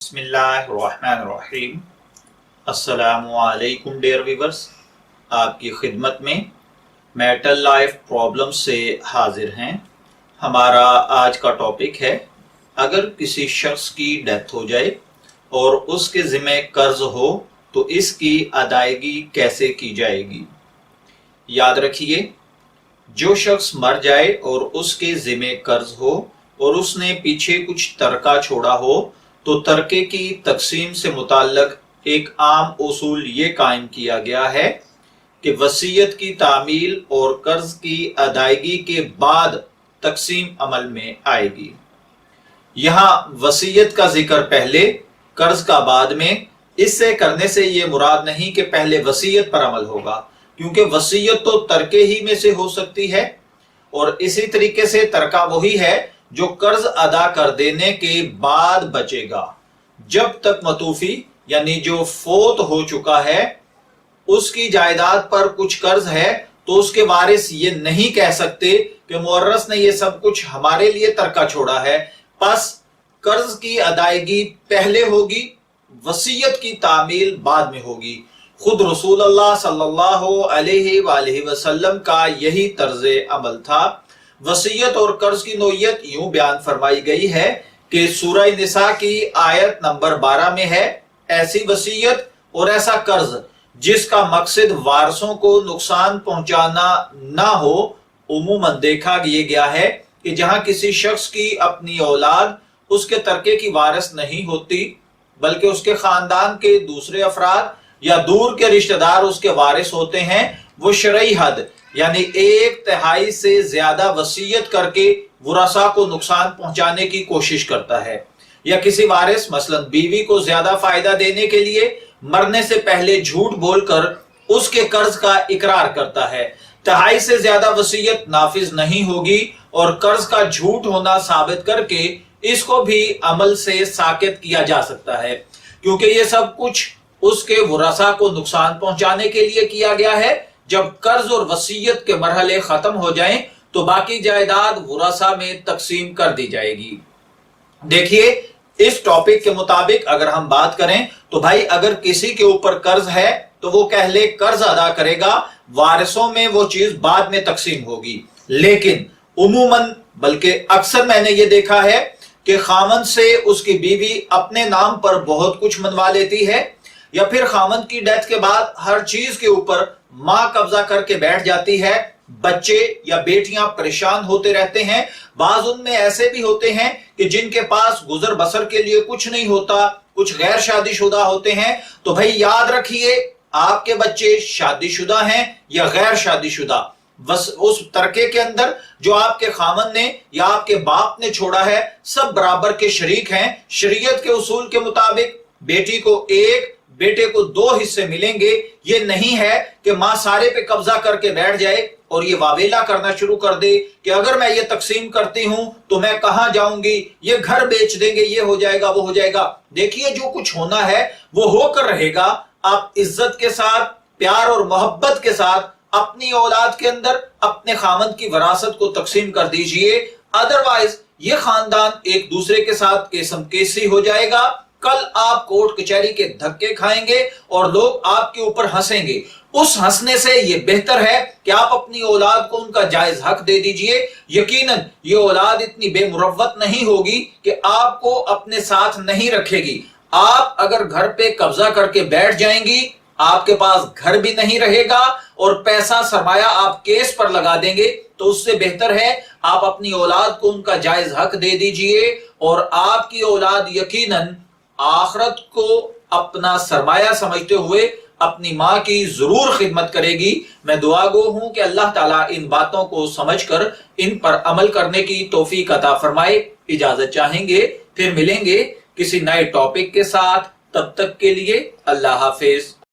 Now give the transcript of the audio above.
बिस्मिल्लाहिर्रहमानिर्रहीम। अस्सलामुअलैकुम dear viewers, आपकी खिदमत में मैरिटल लाइफ प्रॉब्लम से हाजिर हैं। हमारा आज का टॉपिक है, अगर किसी शख्स की डेथ हो जाए और उसके ज़िम्मे कर्ज हो तो इसकी अदायगी कैसे की जाएगी। याद रखिए, जो शख्स मर जाए और उसके ज़िम्मे कर्ज हो और उसने पीछे कुछ तरका छोड़ा हो तो तरके की तकसीम से मुताल्लिक एक आम उसूल ये कायम किया गया है कि वसीयत की तामील और कर्ज की अदायगी के बाद तकसीम अमल में आएगी। यहाँ वसीयत का जिक्र पहले, कर्ज का बाद में। इससे करने से ये मुराद नहीं कि पहले वसीयत पर अमल होगा, क्योंकि वसीयत तो तरके ही में से हो सकती है और इसी तरीके से तरका वही है जो कर्ज अदा कर देने के बाद बचेगा। जब तक मतूफी यानी जो फोत हो चुका है उसकी जायदाद पर कुछ कर्ज है तो उसके वारिस ये नहीं कह सकते कि मुअर्रस ने ये सब कुछ हमारे लिए तरका छोड़ा है, बस कर्ज की अदायगी पहले होगी, वसीयत की तामील बाद में होगी। खुद रसूलुल्लाह सल्लल्लाहु अलैहि वसल्लम का यही तर्ज अमल था। वसीयत और कर्ज की नोयत यूं बयान फरमाई गई है कि सूरह निसा की आयत नंबर 12 में है, ऐसी वसीयत और ऐसा कर्ज जिसका मकसद वारसों को नुकसान पहुंचाना ना हो। उमूमन देखा ये गया है कि जहां किसी शख्स की अपनी औलाद उसके तरके की वारिस नहीं होती, बल्कि उसके खानदान के दूसरे अफराद या दूर के रिश्तेदार उसके वारिस होते हैं, वो शरई हद यानी 1/3 से ज्यादा वसीयत करके वरासा को नुकसान पहुंचाने की कोशिश करता है, या किसी वारिस मसलन बीवी को ज्यादा फायदा देने के लिए मरने से पहले झूठ बोलकर उसके कर्ज का इकरार करता है। 1/3 से ज्यादा वसीयत नाफिज नहीं होगी और कर्ज का झूठ होना साबित करके इसको भी अमल से साकित किया जा सकता है, क्योंकि ये सब कुछ उसके वरासा को नुकसान पहुंचाने के लिए किया गया है। जब कर्ज और वसीयत के मरहले खत्म हो जाएं तो बाकी जायदाद वरासा में तकसीम कर दी जाएगी। देखिए, इस टॉपिक के मुताबिक अगर हम बात करें तो भाई, अगर किसी के ऊपर कर्ज है तो वो पहले कर्ज अदा करेगा, वारिसों में वो चीज बाद में तकसीम होगी। लेकिन उमूमन बल्कि अक्सर मैंने ये देखा है कि खामन से उसकी बीवी अपने नाम पर बहुत कुछ मनवा लेती है, या फिर खामन की डेथ के बाद हर चीज के ऊपर मां कब्जा करके बैठ जाती है। बच्चे या बेटियां परेशान होते रहते हैं। बाज उनमें ऐसे भी होते हैं कि जिनके पास गुजर बसर के लिए कुछ नहीं होता, कुछ गैर शादीशुदा होते हैं। तो भाई याद रखिए, आपके बच्चे शादीशुदा हैं या गैर शादीशुदा, बस उस तरके के अंदर जो आपके खामन ने या आपके बाप ने छोड़ा है, सब बराबर के शरीक हैं। शरीयत के उसूल के मुताबिक बेटी को 1, बेटे को 2 हिस्से मिलेंगे। ये नहीं है कि मां सारे पे कब्जा करके बैठ जाए और ये वावेला करना शुरू कर दे कि अगर मैं ये तकसीम करती हूं तो मैं कहां जाऊंगी, ये घर बेच देंगे, ये हो जाएगा, वो हो जाएगा। देखिए, जो कुछ होना है वो होकर रहेगा। आप इज्जत के साथ, प्यार और मोहब्बत के साथ अपनी औलाद के अंदर अपने खामन की वरासत को तकसीम कर दीजिए। अदरवाइज ये खानदान एक दूसरे के साथ केसम केसी हो जाएगा। कल आप कोर्ट कचहरी के धक्के खाएंगे और लोग आपके ऊपर हंसेंगे। उस हंसने से ये बेहतर है कि आप अपनी औलाद को उनका जायज हक दे दीजिए। यकीनन ये औलाद इतनी बेमुरव्वत नहीं होगी कि आपको अपने साथ नहीं रखेगी। आप अगर घर पे कब्जा करके बैठ जाएंगी, आपके पास घर भी नहीं रहेगा और पैसा सरमाया आप केस पर लगा देंगे। तो उससे बेहतर है आप अपनी औलाद को उनका जायज हक दे दीजिए और आपकी औलाद यकीनन आखिरत को अपना सरमाया समझते हुए अपनी मां की जरूर खिदमत करेगी। मैं दुआगो हूं कि अल्लाह ताला इन बातों को समझकर इन पर अमल करने की तौफीक अता फरमाए। इजाजत चाहेंगे, फिर मिलेंगे किसी नए टॉपिक के साथ। तब तक के लिए अल्लाह हाफिज।